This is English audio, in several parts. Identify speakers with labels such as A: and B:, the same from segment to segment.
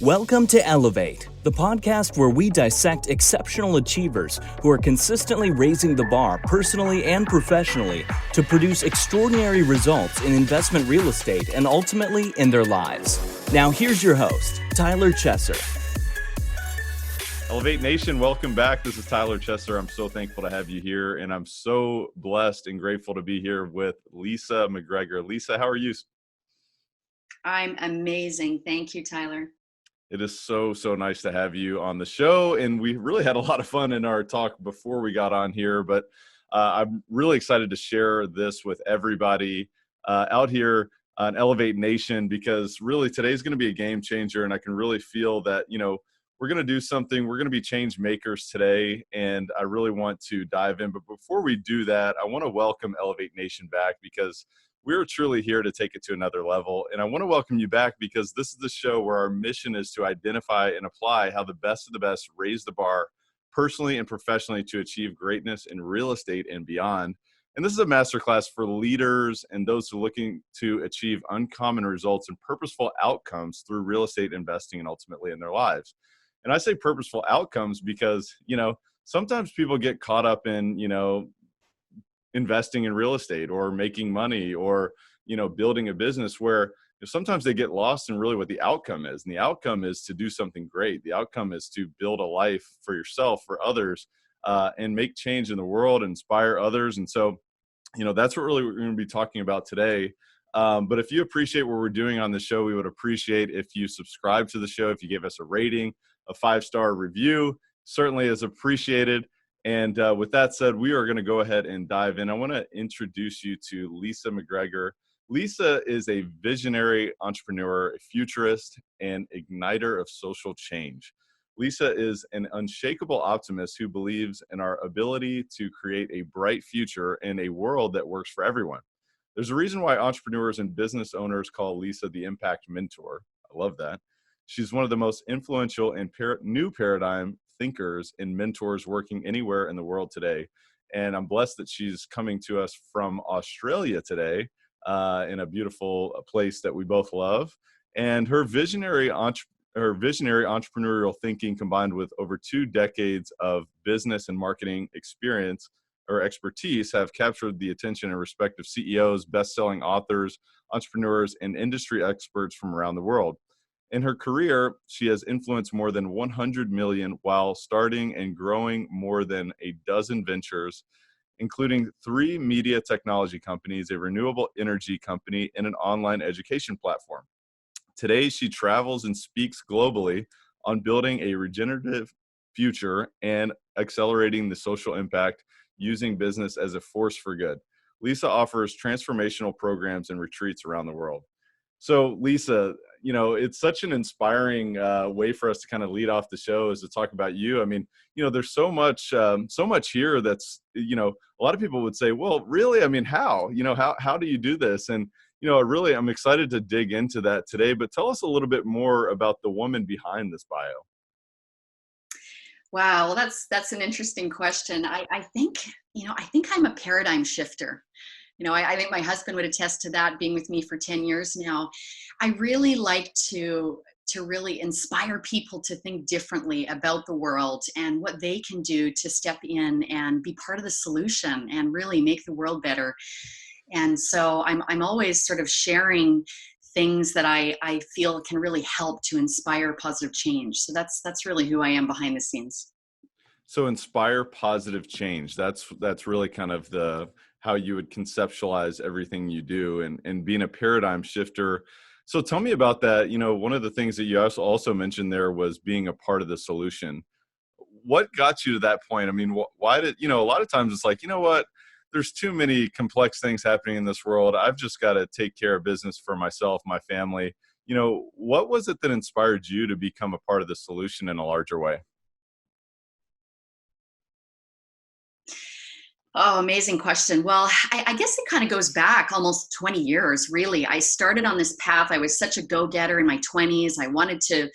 A: Welcome to Elevate, the podcast where we dissect exceptional achievers who are consistently raising the bar personally and professionally to produce extraordinary results in investment real estate and ultimately in their lives. Now here's your host, Tyler Chesser.
B: Elevate Nation, welcome back. This is Tyler Chesser. I'm so thankful to have you here, and I'm so blessed and grateful to be here with Leesa McGregor. Leesa, how are you?
C: I'm amazing. Thank you, Tyler.
B: It is so nice to have you on the show, and we really had a lot of fun in our talk before we got on here, but I'm really excited to share this with everybody out here on Elevate Nation, because really today's going to be a game changer, and I can really feel that, we're going to do something. We're going to be change makers today, and I really want to dive in. But before we do that, I want to welcome Elevate Nation back, because we're truly here to take it to another level. And I want to welcome you back because this is the show where our mission is to identify and apply how the best of the best raise the bar personally and professionally to achieve greatness in real estate and beyond. And this is a masterclass for leaders and those who are looking to achieve uncommon results and purposeful outcomes through real estate investing and ultimately in their lives. And I say purposeful outcomes because, sometimes people get caught up in, investing in real estate or making money or, building a business where sometimes they get lost in really what the outcome is. And the outcome is to do something great. The outcome is to build a life for yourself, for others, and make change in the world, inspire others. And so, that's what really we're going to be talking about today. But if you appreciate what we're doing on the show, we would appreciate if you subscribe to the show, if you give us a rating, a 5-star review, certainly is appreciated. And with that said, we are going to go ahead and dive in. I want to introduce you to Leesa McGregor. Leesa is a visionary entrepreneur, a futurist, and igniter of social change. Leesa is an unshakable optimist who believes in our ability to create a bright future in a world that works for everyone. There's a reason why entrepreneurs and business owners call Leesa the impact mentor. I love that. She's one of the most influential and new paradigm thinkers and mentors working anywhere in the world today. And I'm blessed that she's coming to us from Australia today, in a beautiful place that we both love. And her visionary entrepreneurial thinking, combined with over 2 decades of business and marketing experience or expertise, have captured the attention and respect of CEOs, best-selling authors, entrepreneurs, and industry experts from around the world. In her career, she has influenced more than 100 million while starting and growing more than a dozen ventures, including 3 media technology companies, a renewable energy company, and an online education platform. Today, she travels and speaks globally on building a regenerative future and accelerating the social impact using business as a force for good. Leesa offers transformational programs and retreats around the world. So Leesa, it's such an inspiring way for us to kind of lead off the show is to talk about you. I mean, there's so much here that's, a lot of people would say, well, really? I mean, how do you do this? And, I'm excited to dig into that today, but tell us a little bit more about the woman behind this bio.
C: Wow, well, that's an interesting question. I think I'm a paradigm shifter. I think my husband would attest to that, being with me for 10 years now. I really like to really inspire people to think differently about the world and what they can do to step in and be part of the solution and really make the world better. And so I'm always sort of sharing things that I feel can really help to inspire positive change. So that's really who I am behind the scenes.
B: So inspire positive change. That's really kind of how you would conceptualize everything you do and being a paradigm shifter. So tell me about that. One of the things that you also mentioned there was being a part of the solution. What got you to that point? I mean, why did, a lot of times it's like, what? There's too many complex things happening in this world. I've just got to take care of business for myself, my family. What was it that inspired you to become a part of the solution in a larger way?
C: Oh, amazing question. Well, I guess it kind of goes back almost 20 years, really. I started on this path. I was such a go-getter in my 20s. I wanted to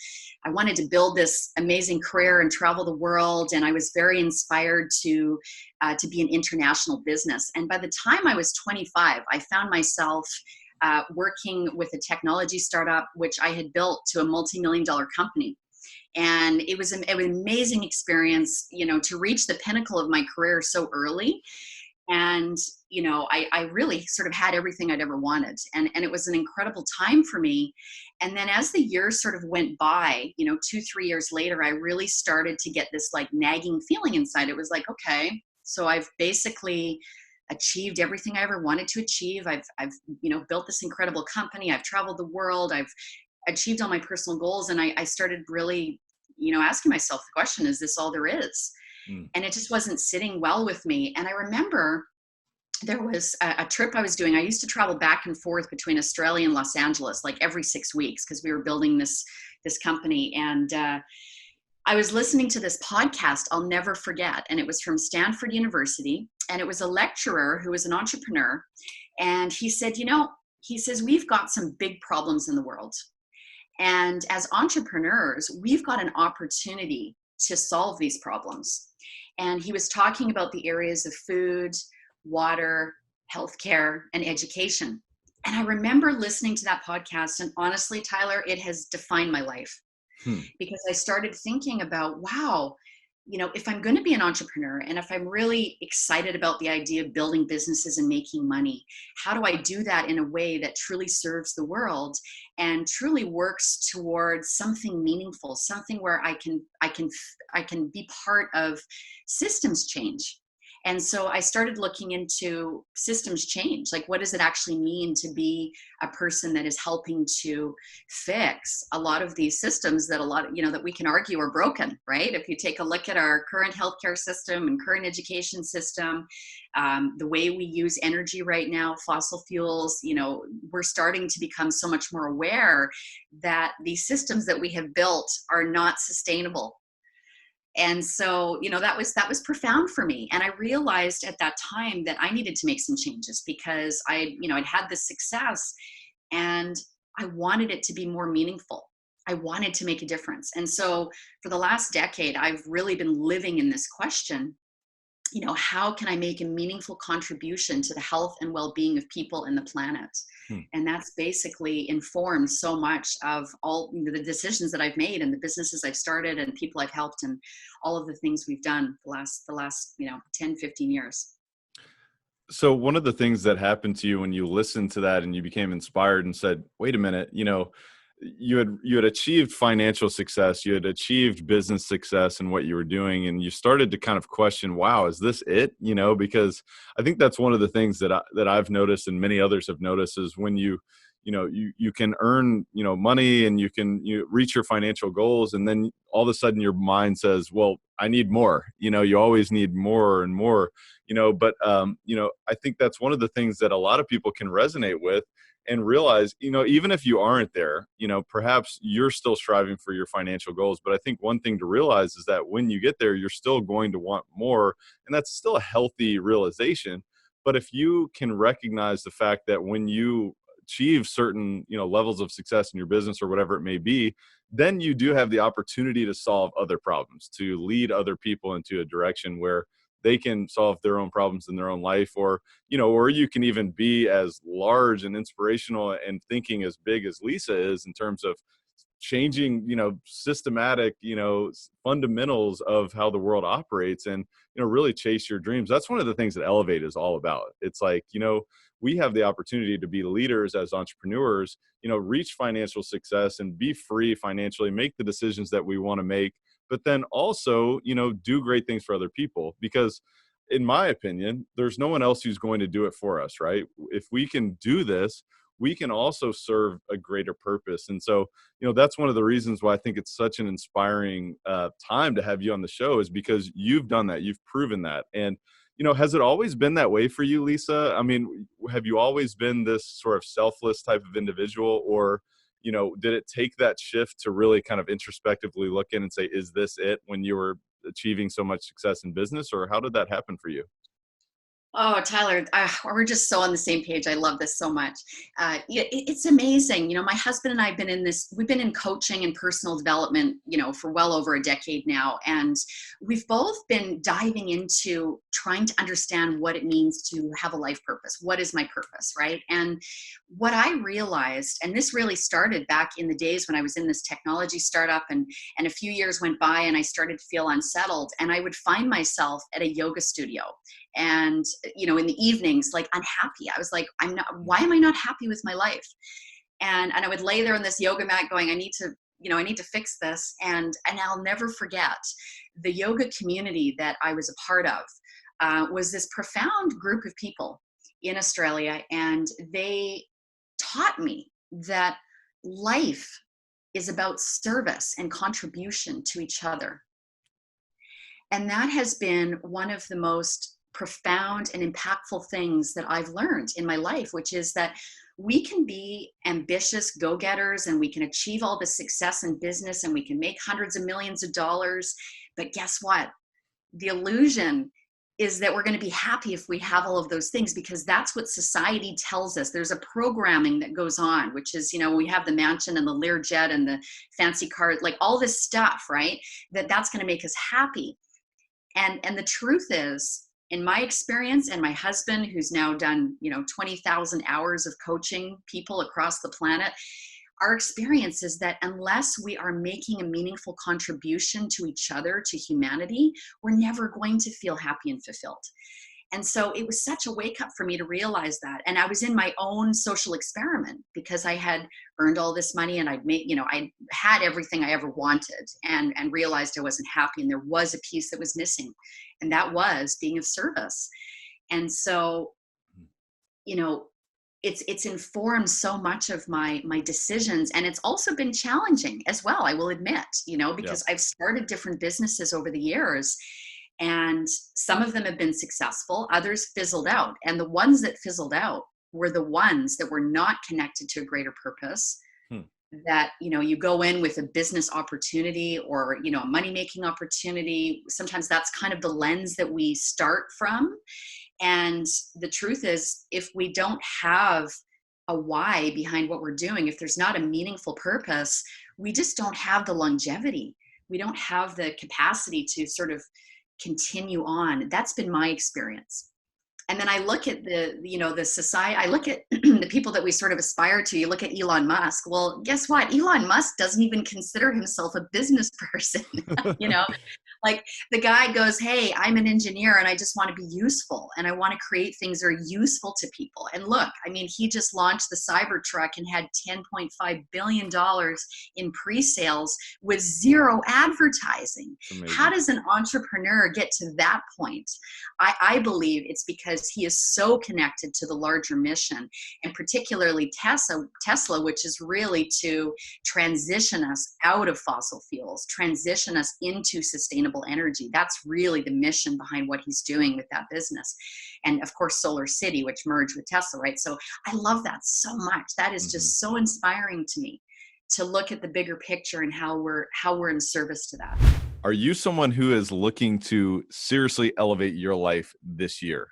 C: build this amazing career and travel the world. And I was very inspired to be an international business. And by the time I was 25, I found myself working with a technology startup, which I had built to a multi-million-dollar company. And it was an amazing experience, to reach the pinnacle of my career so early. And I really sort of had everything I'd ever wanted, and it was an incredible time for me. And then as the years sort of went by, 2-3 years later, I really started to get this like nagging feeling inside. It was like, okay, so I've basically achieved everything I ever wanted to achieve. I've built this incredible company. I've traveled the world. I've achieved all my personal goals, and I started really asking myself the question, is this all there is? And it just wasn't sitting well with me. And I remember there was a trip I was doing. I used to travel back and forth between Australia and Los Angeles like every 6 weeks, because we were building this company. And I was listening to this podcast I'll never forget, and it was from Stanford University, and it was a lecturer who was an entrepreneur. And he said, he says, we've got some big problems in the world, and as entrepreneurs, we've got an opportunity to solve these problems. And he was talking about the areas of food, water, healthcare, and education. And I remember listening to that podcast, and honestly, Tyler, it has defined my life. Because I started thinking about, wow, if I'm going to be an entrepreneur, and if I'm really excited about the idea of building businesses and making money, how do I do that in a way that truly serves the world and truly works towards something meaningful, something where I can be part of systems change? And so I started looking into systems change. Like, what does it actually mean to be a person that is helping to fix a lot of these systems that that we can argue are broken, right? If you take a look at our current healthcare system and current education system, the way we use energy right now, fossil fuels, we're starting to become so much more aware that these systems that we have built are not sustainable. And so, that was profound for me. And I realized at that time that I needed to make some changes, because I'd had this success, and I wanted it to be more meaningful. I wanted to make a difference. And so for the last decade, I've really been living in this question, how can I make a meaningful contribution to the health and well-being of people and the planet? And that's basically informed so much of all the decisions that I've made, and the businesses I've started, and people I've helped, and all of the things we've done the last 10, 15 years.
B: So one of the things that happened to you when you listened to that and you became inspired and said, wait a minute, you had achieved financial success, you had achieved business success in what you were doing, and you started to kind of question, wow, is this it? Because I think that's one of the things that I've noticed, and many others have noticed, is when you can earn money, and you reach your financial goals, and then all of a sudden your mind says, well, I need more. You always need more and more. But I think that's one of the things that a lot of people can resonate with and realize, even if you aren't there, perhaps you're still striving for your financial goals. But I think one thing to realize is that when you get there, you're still going to want more. And that's still a healthy realization. But if you can recognize the fact that when you achieve certain, levels of success in your business or whatever it may be, then you do have the opportunity to solve other problems, to lead other people into a direction where they can solve their own problems in their own life, or you can even be as large and inspirational and thinking as big as Leesa is in terms of changing, systematic, fundamentals of how the world operates, and, really chase your dreams. That's one of the things that Elevate is all about. It's like, we have the opportunity to be leaders as entrepreneurs, reach financial success and be free financially, make the decisions that we want to make, but then also, do great things for other people. Because in my opinion, there's no one else who's going to do it for us, right? If we can do this, we can also serve a greater purpose. And so, that's one of the reasons why I think it's such an inspiring time to have you on the show, is because you've done that. You've proven that. And, has it always been that way for you, Leesa? I mean, have you always been this sort of selfless type of individual, or, did it take that shift to really kind of introspectively look in and say, is this it, when you were achieving so much success in business, or how did that happen for you?
C: Oh, Tyler, we're just so on the same page. I love this so much. It's amazing. My husband and I have been we've been in coaching and personal development, for well over a decade now. And we've both been diving into trying to understand what it means to have a life purpose. What is my purpose, right? And what I realized, and this really started back in the days when I was in this technology startup, and a few years went by and I started to feel unsettled, and I would find myself at a yoga studio. And in the evenings, like, unhappy. I was like, why am I not happy with my life? And I would lay there on this yoga mat going, I need to fix this. And I'll never forget the yoga community that I was a part of. Was this profound group of people in Australia, and they taught me that life is about service and contribution to each other. And that has been one of the most profound and impactful things that I've learned in my life, which is that we can be ambitious go-getters and we can achieve all the success in business and we can make hundreds of millions of dollars. But guess what? The illusion is that we're going to be happy if we have all of those things, because that's what society tells us. There's a programming that goes on, which is, we have the mansion and the Learjet and the fancy car, like all this stuff, right? That's going to make us happy. And the truth is, in my experience, and my husband, who's now done, 20,000 hours of coaching people across the planet, our experience is that unless we are making a meaningful contribution to each other, to humanity, we're never going to feel happy and fulfilled. And so it was such a wake up for me to realize that. And I was in my own social experiment because I had earned all this money and I'd made, I had everything I ever wanted, and realized I wasn't happy. And there was a piece that was missing, and that was being of service. And so, it's informed so much of my decisions, and it's also been challenging as well, I will admit, because I've started different businesses over the years. And some of them have been successful, others fizzled out. And the ones that fizzled out were the ones that were not connected to a greater purpose. That, you go in with a business opportunity or, a money-making opportunity. Sometimes that's kind of the lens that we start from. And the truth is, if we don't have a why behind what we're doing, if there's not a meaningful purpose, we just don't have the longevity. We don't have the capacity to sort of continue on. That's been my experience. And then I look at the society, I look at the people that we sort of aspire to. You look at Elon Musk. Well, guess what? Elon Musk doesn't even consider himself a business person. Like, the guy goes, hey, I'm an engineer and I just want to be useful and I want to create things that are useful to people. And look, he just launched the Cybertruck and had $10.5 billion in pre-sales with zero advertising. How does an entrepreneur get to that point? I believe it's because he is so connected to the larger mission, and particularly Tesla, which is really to transition us out of fossil fuels, transition us into sustainable energy. That's really the mission behind what he's doing with that business. And of course, Solar City, which merged with Tesla, right? So I love that so much. That is just so inspiring to me, to look at the bigger picture and how we're in service to that.
B: Are you someone who is looking to seriously elevate your life this year?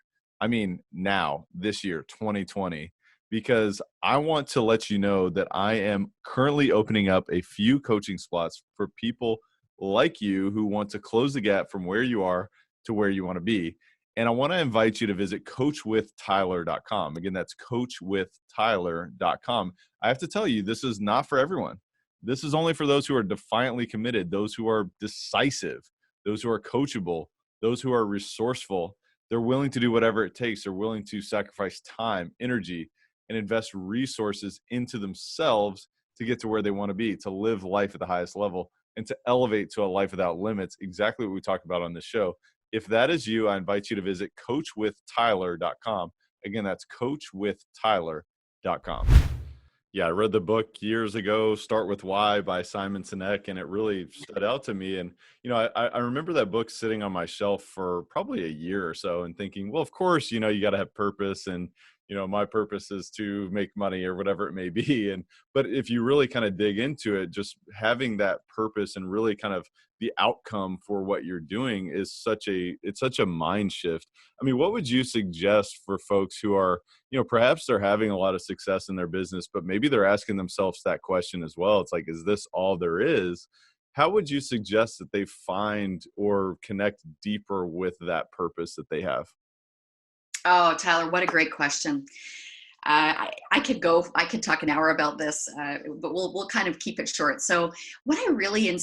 B: Now, this year, 2020, because I want to let you know that I am currently opening up a few coaching spots for people like you who want to close the gap from where you are to where you want to be. And I want to invite you to visit coachwithtyler.com. Again, that's coachwithtyler.com. I have to tell you, this is not for everyone. This is only for those who are defiantly committed, those who are decisive, those who are coachable, those who are resourceful. They're willing to do whatever it takes. They're willing to sacrifice time, energy, and invest resources into themselves to get to where they want to be, to live life at the highest level, and to elevate to a life without limits, exactly what we talk about on this show. If that is you, I invite you to visit coachwithtyler.com. Again, that's coachwithtyler.com. Yeah, I read the book years ago, Start With Why by Simon Sinek, and it really stood out to me. And, I remember that book sitting on my shelf for probably a year or so and thinking, well, of course, you got to have purpose and, my purpose is to make money or whatever it may be. But if you really kind of dig into it, just having that purpose and really kind of the outcome for what you're doing is it's such a mind shift. I mean, what would you suggest for folks who are, perhaps they're having a lot of success in their business, but maybe they're asking themselves that question as well. It's like, is this all there is? How would you suggest that they find or connect deeper with that purpose that they have?
C: Oh, Tyler, what a great question. I could talk an hour about this, but we'll kind of keep it short. So what I really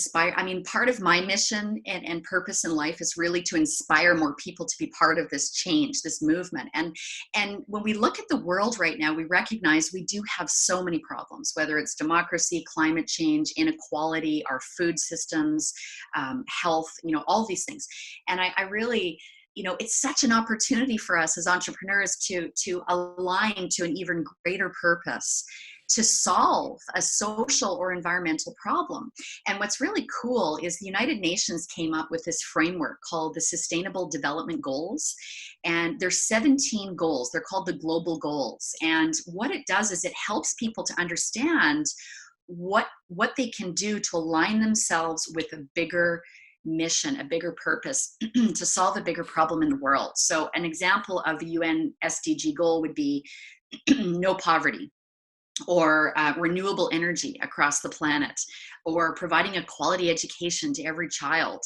C: part of my mission and purpose in life is really to inspire more people to be part of this change, this movement. And when we look at the world right now, we recognize we do have so many problems, whether it's democracy, climate change, inequality, our food systems, health, all these things. And I really, it's such an opportunity for us as entrepreneurs to align to an even greater purpose, to solve a social or environmental problem. And what's really cool is the United Nations came up with this framework called the Sustainable Development Goals. And there's 17 goals. They're called the global goals. And what it does is it helps people to understand what they can do to align themselves with a bigger mission, a bigger purpose to solve a bigger problem in the world. So an example of the UN SDG goal would be no poverty, or renewable energy across the planet, or providing a quality education to every child.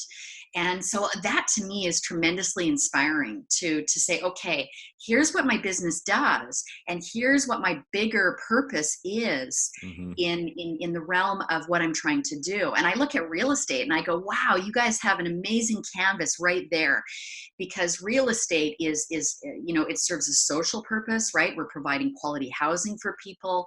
C: And so that to me is tremendously inspiring to say, okay, here's what my business does, and here's what my bigger purpose is
B: Hmm.
C: in the realm of what I'm trying to do. And I look at real estate and I go, wow, you guys have an amazing canvas right there, because real estate is it serves a social purpose, right? We're providing quality housing for people.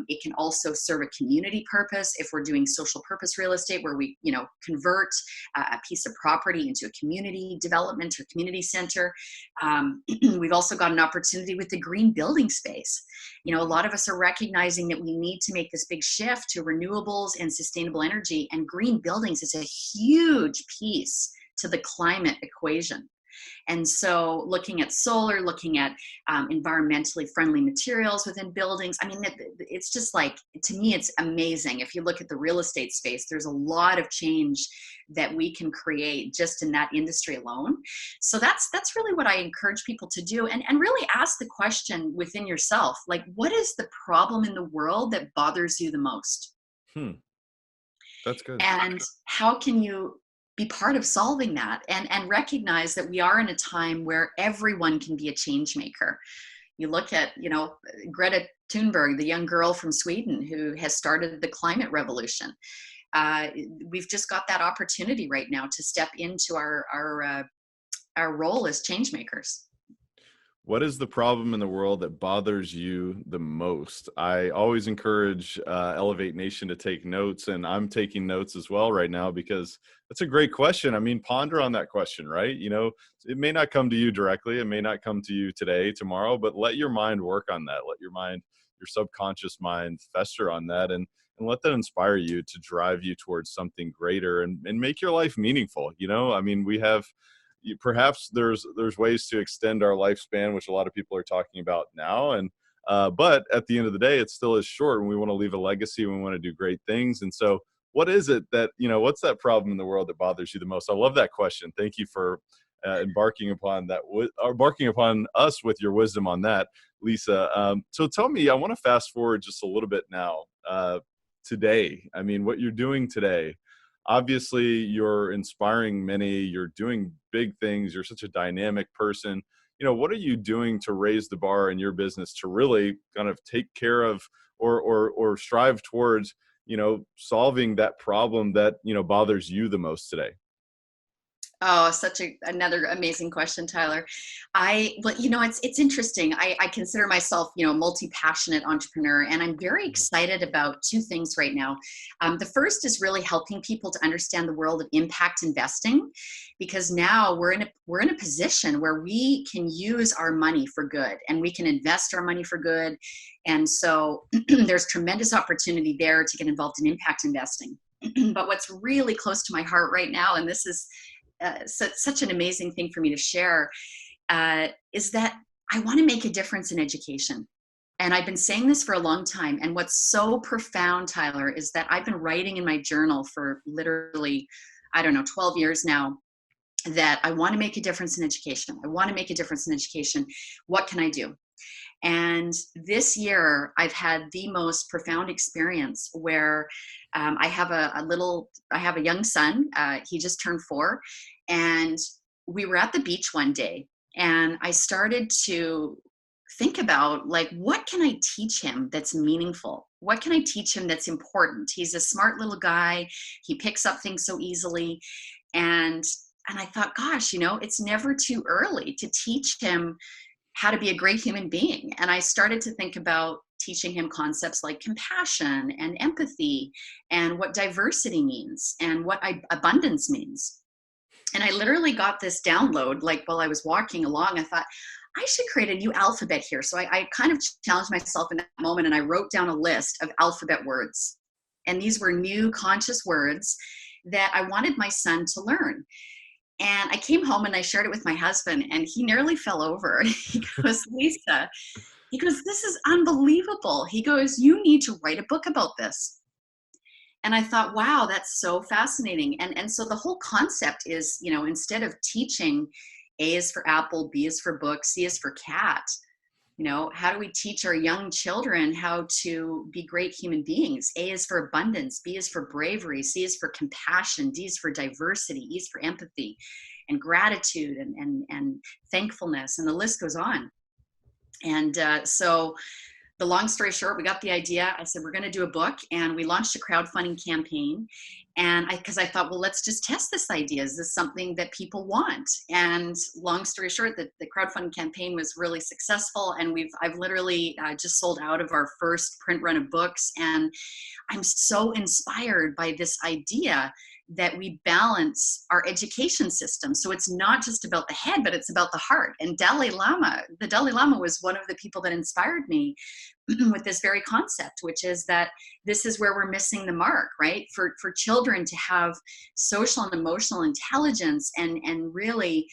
C: It can also serve a community purpose if we're doing social purpose real estate, where we convert a piece of property into a community development or community center. We've also got an opportunity with the green building space. A lot of us are recognizing that we need to make this big shift to renewables and sustainable energy, and green buildings is a huge piece to the climate equation. And so looking at solar, looking at environmentally friendly materials within buildings, it's just like, to me, it's amazing. If you look at the real estate space, there's a lot of change that we can create just in that industry alone. So that's really what I encourage people to do, and really ask the question within yourself, like, what is the problem in the world that bothers you the most?
B: Hmm. That's good.
C: And how can you be part of solving that, and recognize that we are in a time where everyone can be a change maker. You look at, Greta Thunberg, the young girl from Sweden who has started the climate revolution. We've just got that opportunity right now to step into our role as change makers.
B: What is the problem in the world that bothers you the most? I always encourage Elevate Nation to take notes, and I'm taking notes as well right now, because that's a great question. I mean, ponder on that question, right? It may not come to you directly. It may not come to you today, tomorrow, but let your mind work on that. Let your subconscious mind fester on that, and let that inspire you to drive you towards something greater, and make your life meaningful. We have, perhaps there's ways to extend our lifespan, which a lot of people are talking about now, and but at the end of the day, it still is short, and we want to leave a legacy, and we want to do great things. And so what is it that, what's that problem in the world that bothers you the most? I love that question. Thank you for embarking upon us with your wisdom on that, Leesa. So tell me, I want to fast forward just a little bit now, today. What you're doing today. Obviously, you're inspiring many, you're doing big things, you're such a dynamic person. What are you doing to raise the bar in your business to really kind of take care of, or strive towards, solving that problem that, bothers you the most today?
C: Oh, another amazing question, Tyler. It's interesting. I consider myself, multi-passionate entrepreneur, and I'm very excited about two things right now. The first is really helping people to understand the world of impact investing, because now we're in a position where we can use our money for good, and we can invest our money for good. And so there's tremendous opportunity there to get involved in impact investing. But what's really close to my heart right now, and this is such an amazing thing for me to share, is that I want to make a difference in education. And I've been saying this for a long time. And what's so profound, Tyler, is that I've been writing in my journal for literally, I don't know, 12 years now, that I want to make a difference in education. I want to make a difference in education. What can I do? And this year, I've had the most profound experience where I have I have a young son. He just turned 4, and we were at the beach one day, and I started to think about, like, what can I teach him that's meaningful? What can I teach him that's important? He's a smart little guy. He picks up things so easily, and I thought, gosh, it's never too early to teach him how to be a great human being. And I started to think about teaching him concepts like compassion and empathy and what diversity means and what abundance means. And I literally got this download, like while I was walking along. I thought, I should create a new alphabet here. So I kind of challenged myself in that moment, and I wrote down a list of alphabet words. And these were new conscious words that I wanted my son to learn. And I came home and I shared it with my husband, and he nearly fell over. He goes, Leesa, he goes, this is unbelievable. He goes, you need to write a book about this. And I thought, wow, that's so fascinating. And so the whole concept is, instead of teaching A is for apple, B is for book, C is for cat, how do we teach our young children how to be great human beings? A is for abundance, B is for bravery, C is for compassion, D is for diversity, E is for empathy and gratitude and thankfulness, and the list goes on. And so the long story short, we got the idea. I said, we're going to do a book, and we launched a crowdfunding campaign. And because I thought, well, let's just test this idea. Is this something that people want? And long story short, the crowdfunding campaign was really successful. And I've literally just sold out of our first print run of books. And I'm so inspired by this idea that we balance our education system. So it's not just about the head, but it's about the heart. And the Dalai Lama was one of the people that inspired me with this very concept, which is that this is where we're missing the mark, right? For children to have social and emotional intelligence and really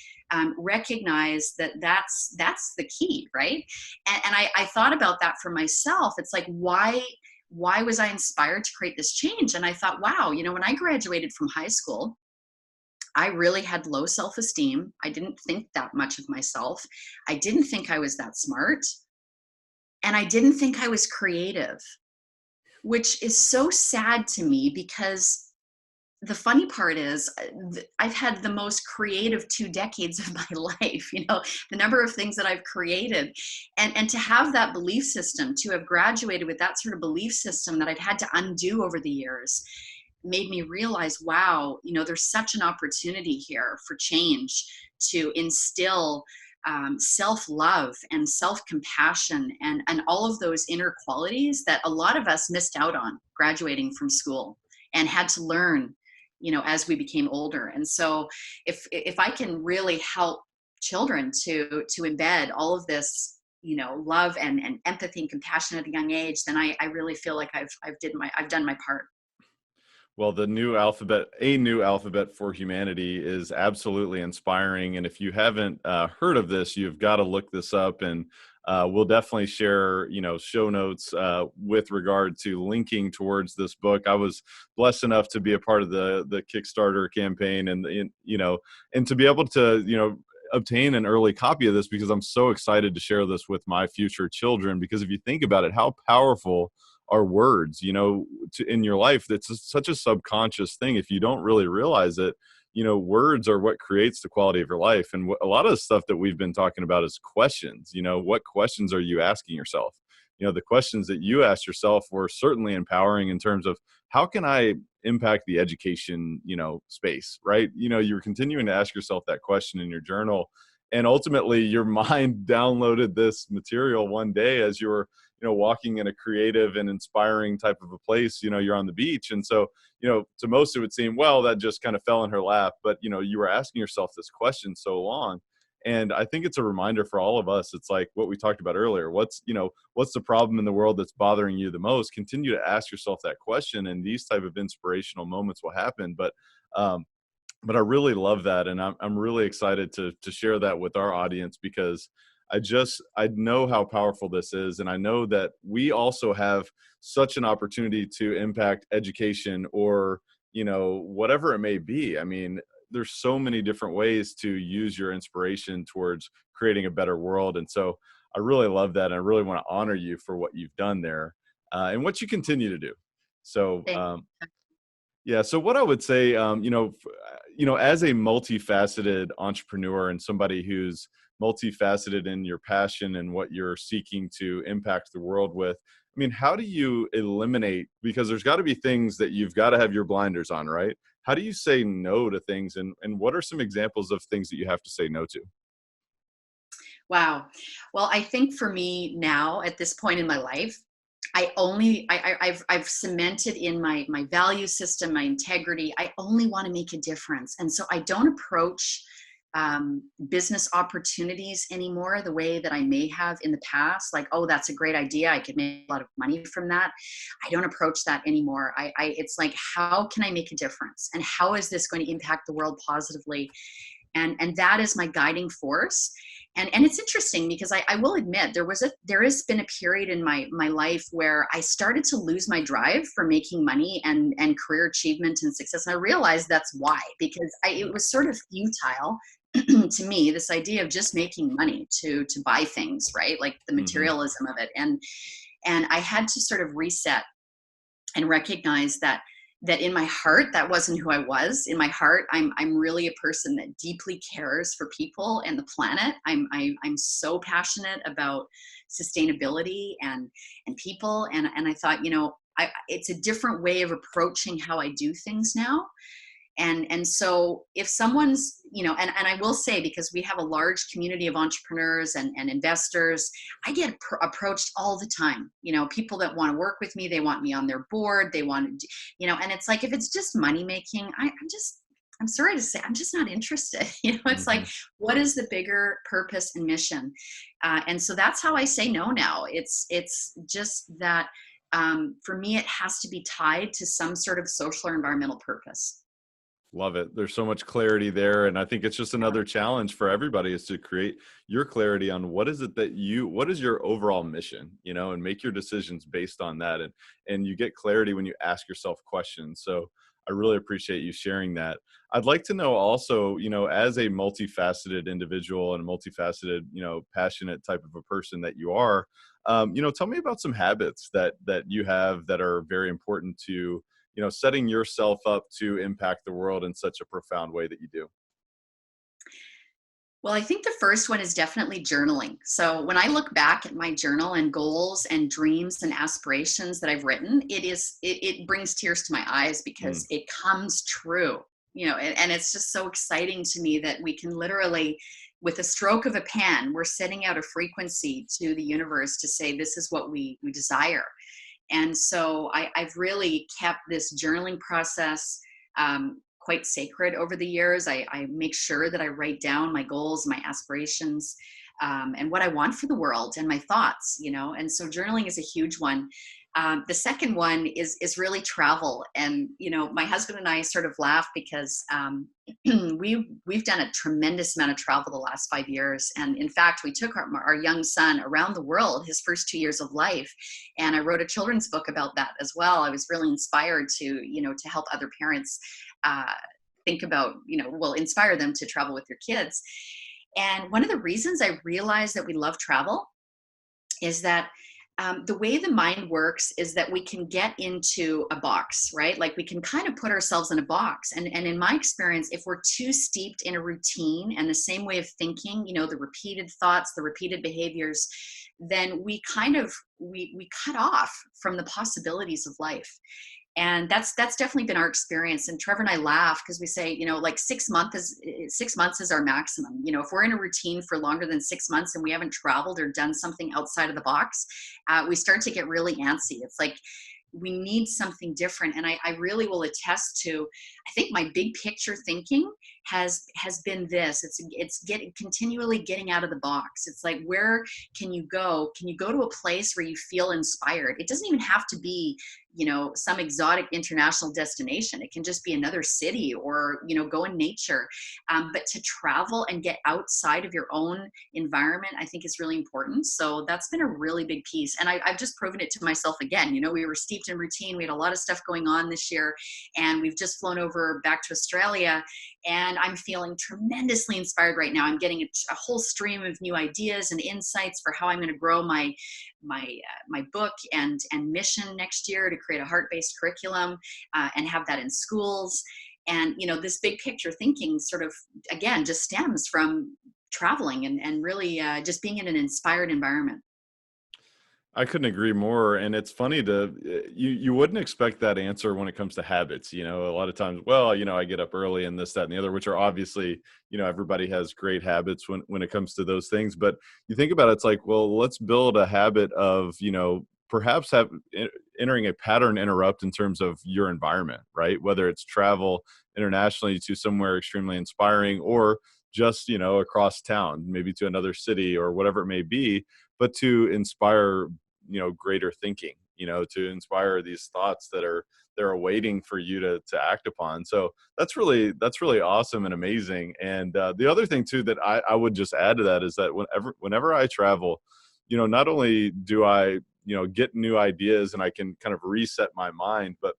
C: recognize that that's the key, right? And I thought about that for myself. It's like, why was I inspired to create this change? And I thought, wow, when I graduated from high school, I really had low self-esteem. I didn't think that much of myself. I didn't think I was that smart. And I didn't think I was creative, which is so sad to me, because the funny part is I've had the most creative 2 decades of my life, the number of things that I've created, and to have that belief system, to have graduated with that sort of belief system that I've had to undo over the years, made me realize, wow, there's such an opportunity here for change, to instill self-love and self-compassion and all of those inner qualities that a lot of us missed out on graduating from school and had to learn as we became older. And so if I can really help children to embed all of this love and empathy and compassion at a young age, then I really feel like I've done my part.
B: Well, a new alphabet for humanity is absolutely inspiring. And if you haven't heard of this, you've got to look this up. And we'll definitely share, show notes with regard to linking towards this book. I was blessed enough to be a part of the Kickstarter campaign, and to be able to, obtain an early copy of this, because I'm so excited to share this with my future children. Because if you think about it, how powerful are words, in your life? That's such a subconscious thing. If you don't really realize it, words are what creates the quality of your life. And a lot of the stuff that we've been talking about is questions. What questions are you asking yourself? The questions that you asked yourself were certainly empowering in terms of, how can I impact the education, space, right? You were continuing to ask yourself that question in your journal. And ultimately your mind downloaded this material one day as you were, walking in a creative and inspiring type of a place. You're on the beach. And so, to most it would seem, well, that just kind of fell in her lap. But, you were asking yourself this question so long. And I think it's a reminder for all of us. It's like what we talked about earlier. What's the problem in the world that's bothering you the most? Continue to ask yourself that question, and these type of inspirational moments will happen. But I really love that. And I'm really excited to share that with our audience, because I know how powerful this is. And I know that we also have such an opportunity to impact education or, whatever it may be. I mean, there's so many different ways to use your inspiration towards creating a better world. And so I really love that. And I really want to honor you for what you've done there, and what you continue to do. So,
C: Thank
B: yeah. So what I would say, as a multifaceted entrepreneur and somebody who's multifaceted in your passion and what you're seeking to impact the world with, I mean, how do you eliminate, because there's got to be things that you've got to have your blinders on, right? How do you say no to things? And what are some examples of things that you have to say no to?
C: Wow. Well, I think for me now at this point in my life, I've cemented in my value system, my integrity. I only want to make a difference. And so I don't approach business opportunities anymore the way that I may have in the past. Like, oh, that's a great idea, I could make a lot of money from that. I don't approach that anymore. It's like, how can I make a difference? And how is this going to impact the world positively? And that is my guiding force. And it's interesting because I will admit there has been a period in my life where I started to lose my drive for making money and career achievement and success. And I realized that's why, because it was sort of futile to me, this idea of just making money to buy things, right? Like the
B: Hmm.
C: materialism of it. And I had to sort of reset and recognize that in my heart, that wasn't who I was. In my heart, I'm really a person that deeply cares for people and the planet. I'm so passionate about sustainability and people. And I thought, it's a different way of approaching how I do things now. And so if someone's, and I will say, because we have a large community of entrepreneurs and investors, I get approached all the time, people that want to work with me, they want me on their board, they want to, and it's like, if it's just money making, I'm sorry to say, I'm just not interested. It's
B: Hmm.
C: like, what is the bigger purpose and mission? And so that's how I say no now. It's just that, for me, it has to be tied to some sort of social or environmental purpose.
B: Love it. There's so much clarity there. And I think it's just another challenge for everybody is to create your clarity on what is it that what is your overall mission, and make your decisions based on that. And you get clarity when you ask yourself questions. So I really appreciate you sharing that. I'd like to know also, as a multifaceted individual and a multifaceted, passionate type of a person that you are, tell me about some habits that you have that are very important to setting yourself up to impact the world in such a profound way that you do.
C: Well, I think the first one is definitely journaling. So when I look back at my journal and goals and dreams and aspirations that I've written, it brings tears to my eyes
B: Mm,
C: because it comes true. And it's just so exciting to me that we can literally, with a stroke of a pen, we're setting out a frequency to the universe to say this is what we desire. And so I've really kept this journaling process quite sacred over the years. I make sure that I write down my goals, my aspirations, and what I want for the world and my thoughts, and so journaling is a huge one. The second one is really travel. And, my husband and I sort of laugh because we've done a tremendous amount of travel the last 5 years. And in fact, we took our young son around the world his first 2 years of life. And I wrote a children's book about that as well. I was really inspired to help other parents uh, think about, inspire them to travel with their kids. And one of the reasons I realized that we love travel is that the way the mind works is that we can get into a box, right? Like we can kind of put ourselves in a box. And in my experience, if we're too steeped in a routine and the same way of thinking, the repeated thoughts, the repeated behaviors, then we kind of, we cut off from the possibilities of life. And that's definitely been our experience. And Trevor and I laugh because we say, like 6 months is our maximum. If we're in a routine for longer than 6 months and we haven't traveled or done something outside of the box, we start to get really antsy. It's like we need something different. And I really will attest to, I think my big picture thinking has been this. It's continually getting out of the box. It's like, where can you go? Can you go to a place where you feel inspired? It doesn't even have to be some exotic international destination. It can just be another city, or go in nature. But to travel and get outside of your own environment, I think is really important. So that's been a really big piece, and I've just proven it to myself again. We were steeped in routine. We had a lot of stuff going on this year, and we've just flown over back to Australia, and I'm feeling tremendously inspired right now. I'm getting a whole stream of new ideas and insights for how I'm going to grow my book and mission next year, to create a heart-based curriculum and have that in schools. And this big picture thinking sort of, again, just stems from traveling and really just being in an inspired environment.
B: I couldn't agree more. And it's funny you wouldn't expect that answer when it comes to habits. A lot of times, well, I get up early and this, that, and the other, which are obviously, everybody has great habits when it comes to those things. But you think about it, it's like, well, let's build a habit of, perhaps entering a pattern interrupt in terms of your environment, right? Whether it's travel internationally to somewhere extremely inspiring, or just, across town, maybe to another city or whatever it may be, but to inspire, greater thinking, to inspire these thoughts that they're waiting for you to act upon. So that's really awesome and amazing. And the other thing too, that I would just add to that, is that whenever I travel, not only do I, get new ideas and I can kind of reset my mind, but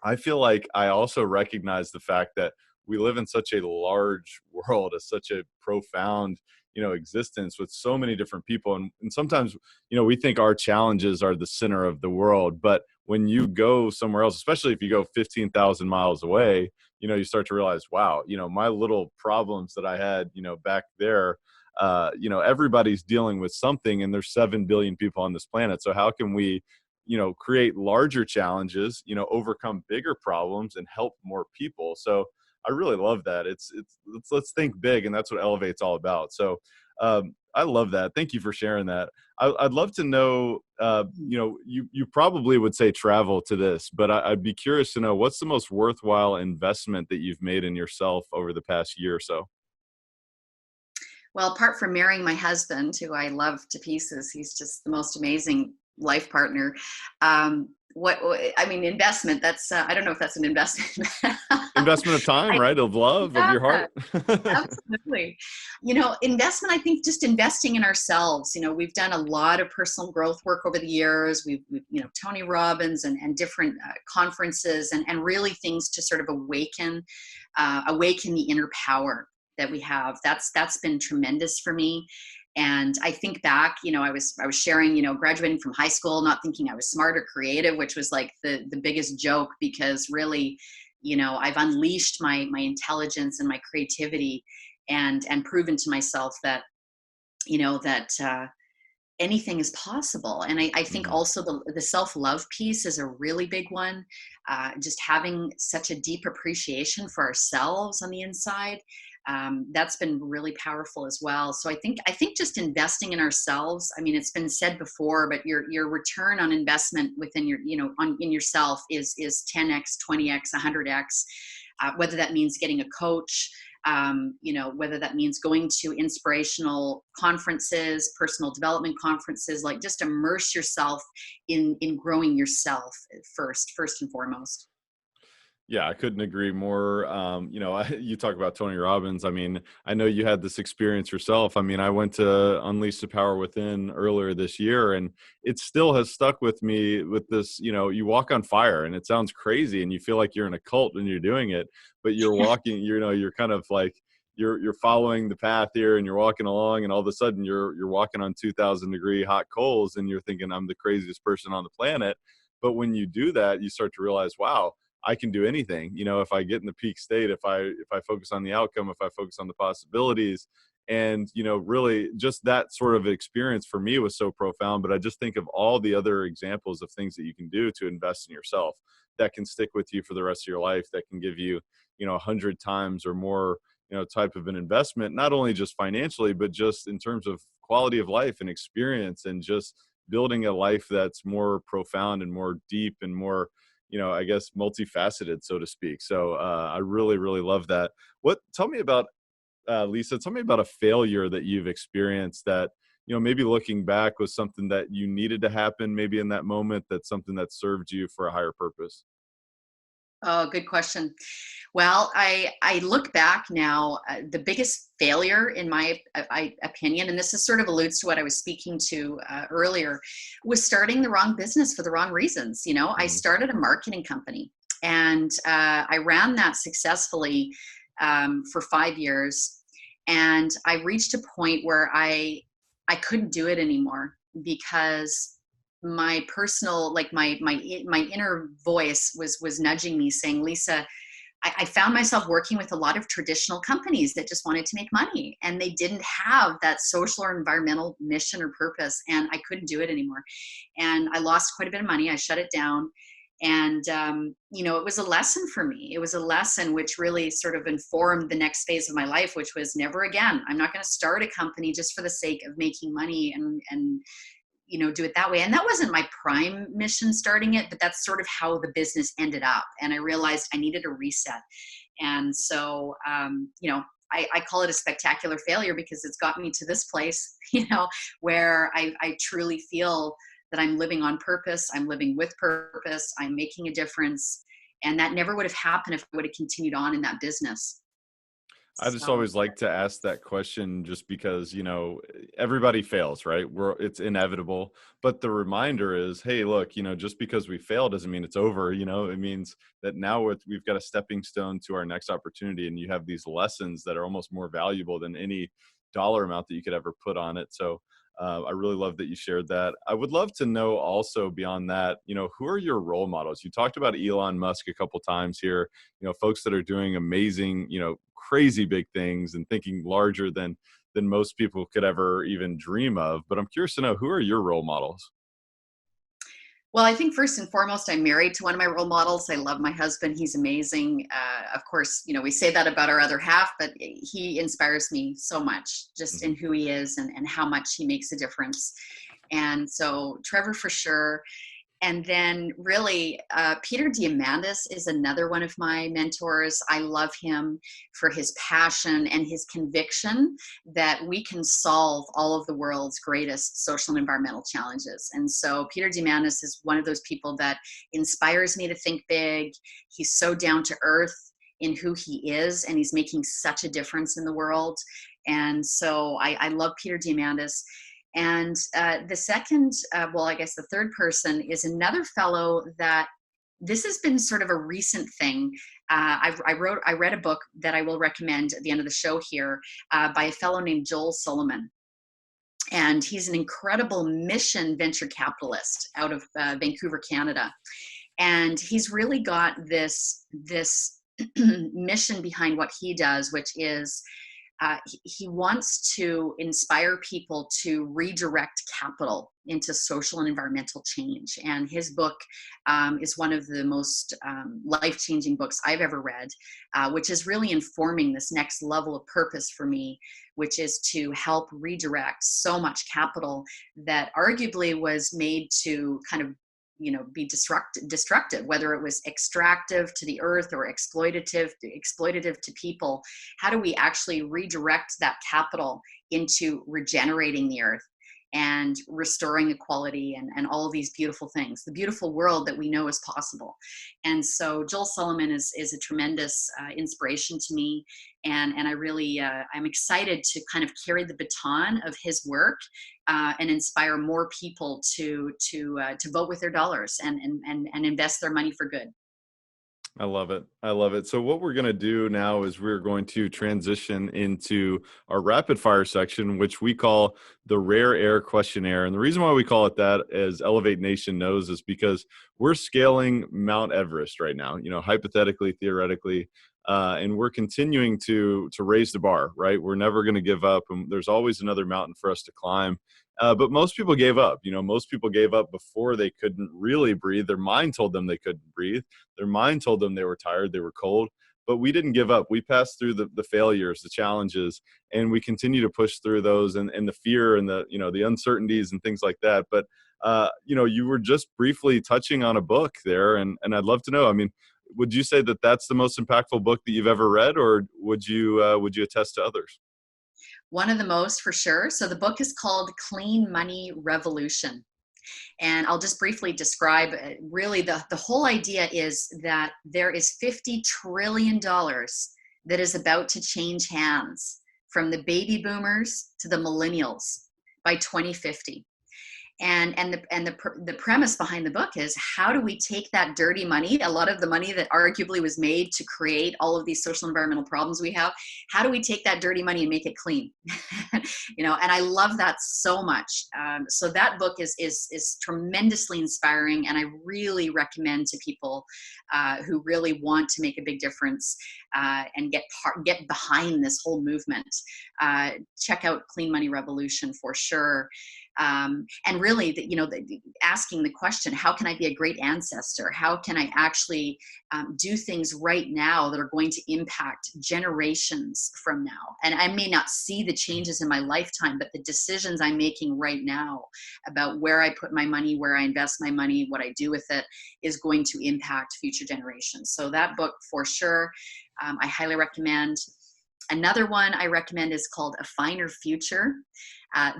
B: I feel like I also recognize the fact that we live in such a large world, such a profound, existence with so many different people. And sometimes, we think our challenges are the center of the world. But when you go somewhere else, especially if you go 15,000 miles away, you start to realize, wow, my little problems that I had, back there, everybody's dealing with something, and there's 7 billion people on this planet. So how can we, create larger challenges, overcome bigger problems and help more people? So I really love that. It's let's think big, and that's what Elevate's all about. So I love that. Thank you for sharing that. I'd love to know, you probably would say travel to this, but I'd be curious to know, what's the most worthwhile investment that you've made in yourself over the past year or so?
C: Well, apart from marrying my husband, who I love to pieces, he's just the most amazing life partner. I mean, investment, that's, I don't know if that's an investment.
B: Investment of time, right? Of love, of your
C: Yeah,
B: heart.
C: absolutely. Investment, I think just investing in ourselves. We've done a lot of personal growth work over the years. We've Tony Robbins and different conferences and really things to sort of awaken the inner power that we have. That's been tremendous for me. And I think back, I was sharing, graduating from high school, not thinking I was smart or creative, which was like the biggest joke, because really, I've unleashed my intelligence and my creativity, and proven to myself that, anything is possible. And I think
B: Mhm.
C: also the self-love piece is a really big one. Just having such a deep appreciation for ourselves on the inside. That's been really powerful as well. So I think just investing in ourselves. I mean, it's been said before, but your return on investment within your, in yourself is 10x, 20x, 100x. Whether that means getting a coach, whether that means going to inspirational conferences, personal development conferences, like just immerse yourself in growing yourself first and foremost.
B: Yeah, I couldn't agree more. You talk about Tony Robbins. I mean, I know you had this experience yourself. I mean, I went to Unleash the Power Within earlier this year, and it still has stuck with me with this, you walk on fire, and it sounds crazy and you feel like you're in a cult when you're doing it, but you're walking, you're kind of like, you're following the path here, and you're walking along, and all of a sudden you're walking on 2,000-degree hot coals, and you're thinking, I'm the craziest person on the planet. But when you do that, you start to realize, wow, I can do anything, if I get in the peak state, if I focus on the outcome, if I focus on the possibilities. And, really just that sort of experience for me was so profound. But I just think of all the other examples of things that you can do to invest in yourself that can stick with you for the rest of your life, that can give you, 100 times or more, type of an investment, not only just financially, but just in terms of quality of life and experience, and just building a life that's more profound and more deep and more, I guess, multifaceted, so to speak. So I really, really love that. Tell me about, Leesa, tell me about a failure that you've experienced that, maybe looking back was something that you needed to happen maybe in that moment, that's something that served you for a higher purpose?
C: Oh, good question. Well, I look back now. The biggest failure, in my opinion, and this is sort of alludes to what I was speaking to earlier, was starting the wrong business for the wrong reasons. I
B: Mhm.
C: started a marketing company, and I ran that successfully for 5 years, and I reached a point where I couldn't do it anymore because my personal, like my inner voice was nudging me, saying, Leesa, I found myself working with a lot of traditional companies that just wanted to make money, and they didn't have that social or environmental mission or purpose, and I couldn't do it anymore. And I lost quite a bit of money. I shut it down. And it was a lesson for me. It was a lesson which really sort of informed the next phase of my life, which was never again. I'm not going to start a company just for the sake of making money and do it that way. And that wasn't my prime mission starting it, but that's sort of how the business ended up. And I realized I needed a reset. And so, I call it a spectacular failure because it's got me to this place, where I truly feel that I'm living on purpose. I'm living with purpose. I'm making a difference. And that never would have happened if I would have continued on in that business.
B: I just
C: So,
B: always like to ask that question just because, everybody fails, right? It's inevitable. But the reminder is, hey, look, just because we fail doesn't mean it's over. It means that now we've got a stepping stone to our next opportunity. And you have these lessons that are almost more valuable than any dollar amount that you could ever put on it. So I really love that you shared that. I would love to know also beyond that, who are your role models? You talked about Elon Musk a couple times here, folks that are doing amazing, crazy big things and thinking larger than most people could ever even dream of. But I'm curious to know, who are your role models?
C: well, I think first and foremost, I'm married to one of my role models. I love my husband. He's amazing. Of course, we say that about our other half, but he inspires me so much just
B: Mhm.
C: in who he is and how much he makes a difference. And so Trevor for sure. And then really, Peter Diamandis is another one of my mentors. I love him for his passion and his conviction that we can solve all of the world's greatest social and environmental challenges. And so Peter Diamandis is one of those people that inspires me to think big. He's so down to earth in who he is, and he's making such a difference in the world. And so I love Peter Diamandis. And the second, well, I guess the third person is another fellow that this has been sort of a recent thing. I read a book that I will recommend at the end of the show here by a fellow named Joel Solomon. And he's an incredible mission venture capitalist out of Vancouver, Canada. And he's really got this mission behind what he does, which is he wants to inspire people to redirect capital into social and environmental change. And his book is one of the most life-changing books I've ever read, which is really informing this next level of purpose for me, which is to help redirect so much capital that arguably was made to kind of be destructive, whether it was extractive to the earth or exploitative to people. How do we actually redirect that capital into regenerating the earth and restoring equality and all of these beautiful things, the beautiful world that we know is possible? And so Joel Solomon is a tremendous inspiration to me, and I really I'm excited to kind of carry the baton of his work and inspire more people to vote with their dollars and invest their money for good.
B: I love it. I love it. So what we're going to do now is we're going to transition into our rapid fire section, which we call the rare air questionnaire. And the reason why we call it that, as Elevate Nation knows, is because we're scaling Mount Everest right now, hypothetically, theoretically, and we're continuing to raise the bar, right? We're never going to give up, and there's always another mountain for us to climb. But most people gave up. Most people gave up before they couldn't really breathe. Their mind told them they couldn't breathe. Their mind told them they were tired, they were cold, but we didn't give up. We passed through the failures, the challenges, and we continue to push through those and the fear and the uncertainties and things like that. But, you were just briefly touching on a book there, and I'd love to know, I mean, would you say that that's the most impactful book that you've ever read, or would you attest to others?
C: One of the most, for sure. So the book is called Clean Money Revolution. And I'll just briefly describe really the whole idea is that there is $50 trillion that is about to change hands from the baby boomers to the millennials by 2050. The premise behind the book is, how do we take that dirty money, a lot of the money that arguably was made to create all of these social environmental problems we have, how do we take that dirty money and make it clean? And I love that so much. So that book is tremendously inspiring, and I really recommend to people who really want to make a big difference and get behind this whole movement. Check out Clean Money Revolution for sure. And really, asking the question, how can I be a great ancestor? How can I actually do things right now that are going to impact generations from now? And I may not see the changes in my lifetime, but the decisions I'm making right now about where I put my money, where I invest my money, what I do with it, is going to impact future generations. So that book, for sure, I highly recommend. Another one I recommend is called A Finer Future.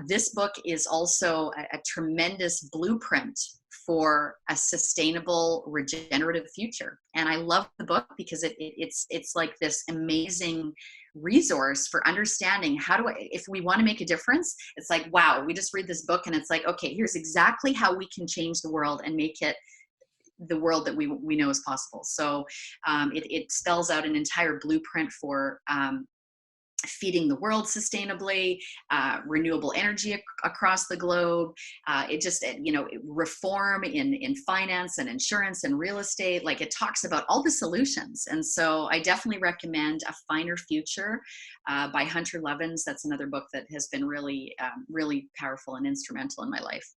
C: This book is also a tremendous blueprint for a sustainable, regenerative future. And I love the book because it's like this amazing resource for understanding if we want to make a difference, it's like, wow, we just read this book and it's like, okay, here's exactly how we can change the world and make it the world that we know is possible. So it spells out an entire blueprint for feeding the world sustainably, renewable energy across the globe. Reform in finance and insurance and real estate. Like, it talks about all the solutions. And so I definitely recommend A Finer Future by Hunter Levins. That's another book that has been really, really powerful and instrumental in my life.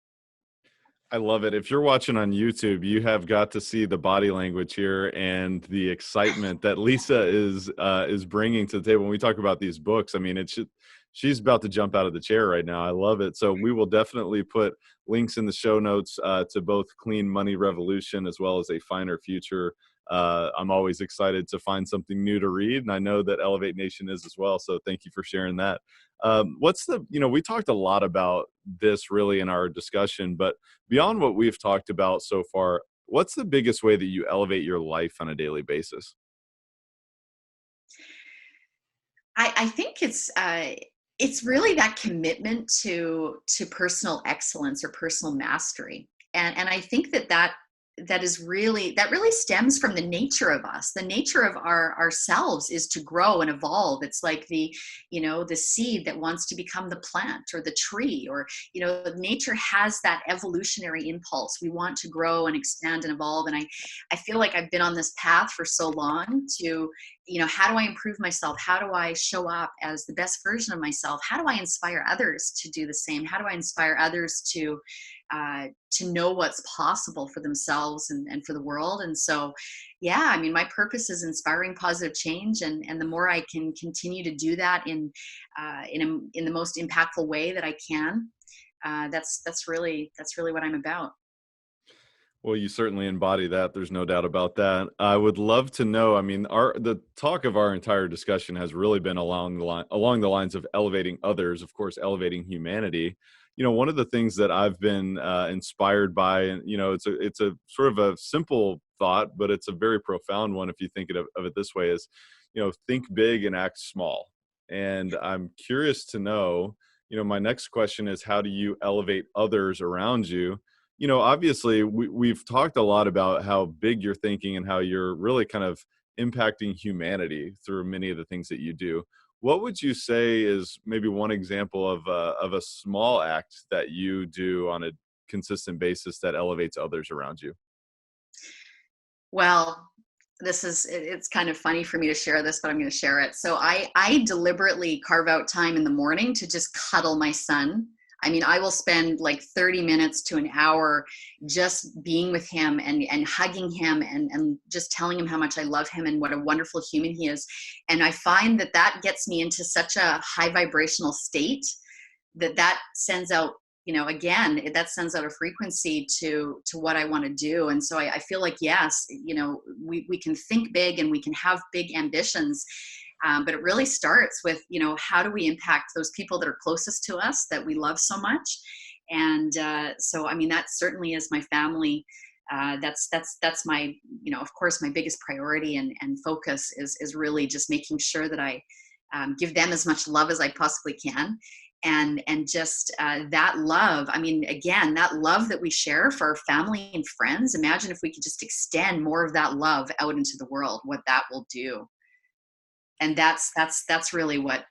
B: I love it. If you're watching on YouTube, you have got to see the body language here and the excitement that Leesa is bringing to the table when we talk about these books. I mean, she's about to jump out of the chair right now. I love it. So we will definitely put links in the show notes to both Clean Money Revolution as well as A Finer Future. I'm always excited to find something new to read, and I know that Elevate Nation is as well. So thank you for sharing that. We talked a lot about this really in our discussion, but beyond what we've talked about so far, what's the biggest way that you elevate your life on a daily basis?
C: I think it's really that commitment to personal excellence or personal mastery. And I think that really stems from the nature of us. The nature of ourselves is to grow and evolve. It's like the seed that wants to become the plant or the tree, or nature has that evolutionary impulse. We want to grow and expand and evolve. And I feel like I've been on this path for so long to, how do I improve myself? How do I show up as the best version of myself? How do I inspire others to do the same? How do I inspire others to know what's possible for themselves and for the world? And so, yeah, I mean, my purpose is inspiring positive change, and the more I can continue to do that in the most impactful way that I can, that's really what I'm about.
B: Well, you certainly embody that. There's no doubt about that. I would love to know. I mean, the talk of our entire discussion has really been along the lines of elevating others, of course, elevating humanity. One of the things that I've been inspired by, and it's a sort of a simple thought, but it's a very profound one if you think of it this way: is think big and act small. And I'm curious to know. My next question is, how do you elevate others around you? Obviously we've talked a lot about how big you're thinking and how you're really kind of impacting humanity through many of the things that you do. What would you say is maybe one example of a small act that you do on a consistent basis that elevates others around you?
C: Well, it's kind of funny for me to share this, but I'm going to share it. So I deliberately carve out time in the morning to just cuddle my son. I mean, I will spend like 30 minutes to an hour just being with him and hugging him and just telling him how much I love him and what a wonderful human he is. And I find that gets me into such a high vibrational state that sends out, that sends out a frequency to what I want to do. And so I feel like, yes, we can think big and we can have big ambitions. But it really starts with, how do we impact those people that are closest to us that we love so much? And so, I mean, that certainly is my family. That's my, of course, my biggest priority and focus is really just making sure that I give them as much love as I possibly can. And just that love, I mean, again, that love that we share for our family and friends, imagine if we could just extend more of that love out into the world, what that will do. And that's really what,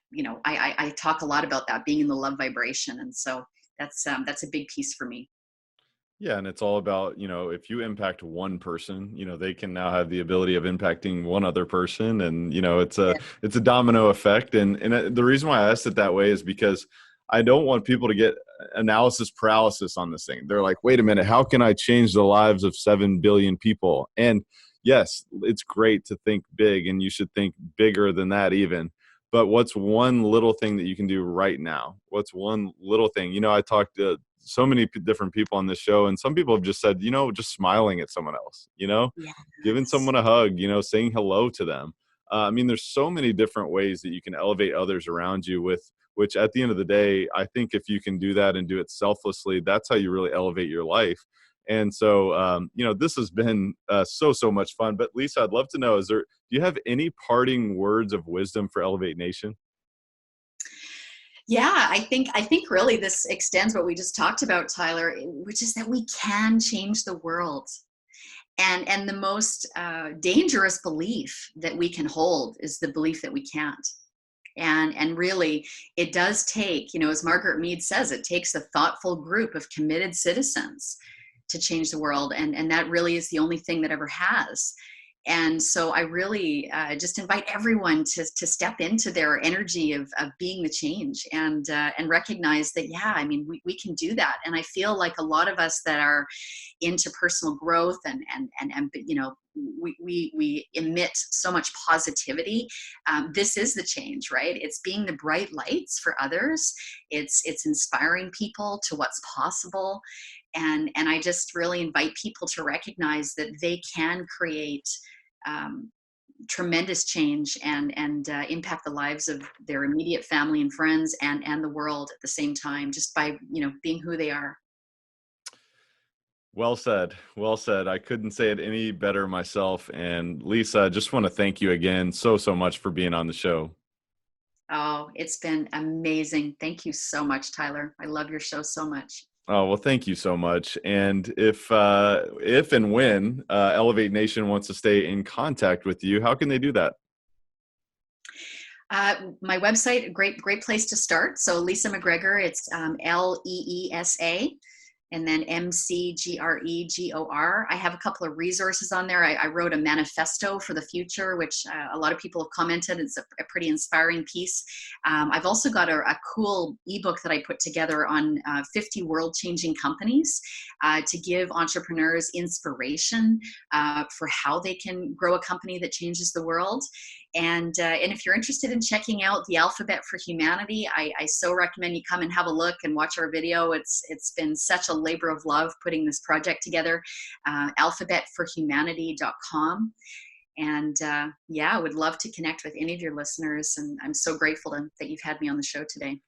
C: I talk a lot about that, being in the love vibration. And so that's a big piece for me.
B: Yeah, and it's all about, if you impact one person, they can now have the ability of impacting one other person, and
C: Yeah.
B: it's a domino effect. And the reason why I asked it that way is because I don't want people to get analysis paralysis on this thing. They're like, wait a minute, how can I change the lives of 7 billion people? And yes, it's great to think big, and you should think bigger than that even. But what's one little thing that you can do right now? What's one little thing? I talked to so many different people on this show, and some people have just said, just smiling at someone else, giving
C: Yes.
B: someone a hug, saying hello to them. I mean, there's so many different ways that you can elevate others around you with, which at the end of the day, I think if you can do that and do it selflessly, that's how you really elevate your life. And so, this has been so much fun. But Leesa, I'd love to know, do you have any parting words of wisdom for Elevate Nation?
C: Yeah, I think really this extends what we just talked about, Tyler, which is that we can change the world. And the most dangerous belief that we can hold is the belief that we can't. And really, it does take, as Margaret Mead says, it takes a thoughtful group of committed citizens to change the world. And that really is the only thing that ever has. And so I really just invite everyone to step into their energy of being the change and recognize that, yeah, I mean, we can do that. And I feel like a lot of us that are into personal growth and we emit so much positivity. This is the change, right? It's being the bright lights for others. It's inspiring people to what's possible. And I just really invite people to recognize that they can create tremendous change and impact the lives of their immediate family and friends and the world at the same time, just by being who they are.
B: Well said. Well said. I couldn't say it any better myself. And Leesa, I just want to thank you again so much for being on the show.
C: Oh, it's been amazing. Thank you so much, Tyler. I love your show so much.
B: Oh, well, thank you so much. And if and when Elevate Nation wants to stay in contact with you, how can they do that?
C: My website, great place to start. So Leesa McGregor, it's Leesa, and then McGregor. I have a couple of resources on there. I wrote a manifesto for the future, which a lot of people have commented. It's a pretty inspiring piece. I've also got a cool ebook that I put together on 50 world-changing companies to give entrepreneurs inspiration for how they can grow a company that changes the world. And if you're interested in checking out the Alphabet for Humanity, I so recommend you come and have a look and watch our video. It's been such a labor of love putting this project together. Alphabetforhumanity.com. And I would love to connect with any of your listeners. And I'm so grateful that you've had me on the show today.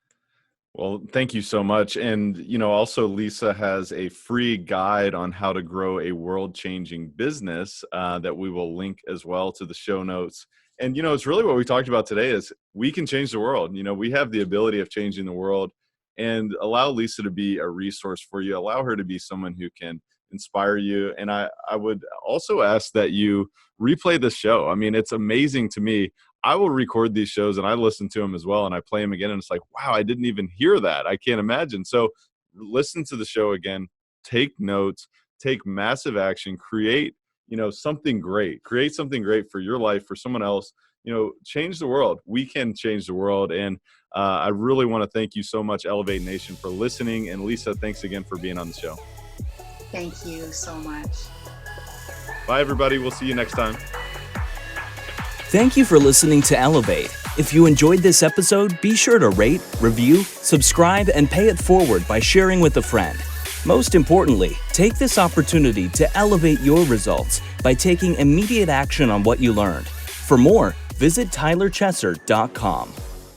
B: Well, thank you so much. And, also Leesa has a free guide on how to grow a world-changing business that we will link as well to the show notes. And, it's really what we talked about today is we can change the world. We have the ability of changing the world, and allow Leesa to be a resource for you. Allow her to be someone who can inspire you. And I would also ask that you replay the show. I mean, it's amazing to me. I will record these shows and I listen to them as well, and I play them again, and it's like, wow, I didn't even hear that. I can't imagine. So listen to the show again, take notes, take massive action, create something great. Create something great for your life, for someone else. Change the world. We can change the world. And I really want to thank you so much, Elevate Nation, for listening. And Leesa, thanks again for being on the show.
C: Thank you so much.
B: Bye, everybody. We'll see you next time.
A: Thank you for listening to Elevate. If you enjoyed this episode, be sure to rate, review, subscribe, and pay it forward by sharing with a friend. Most importantly, take this opportunity to elevate your results by taking immediate action on what you learned. For more, visit tylerchesser.com.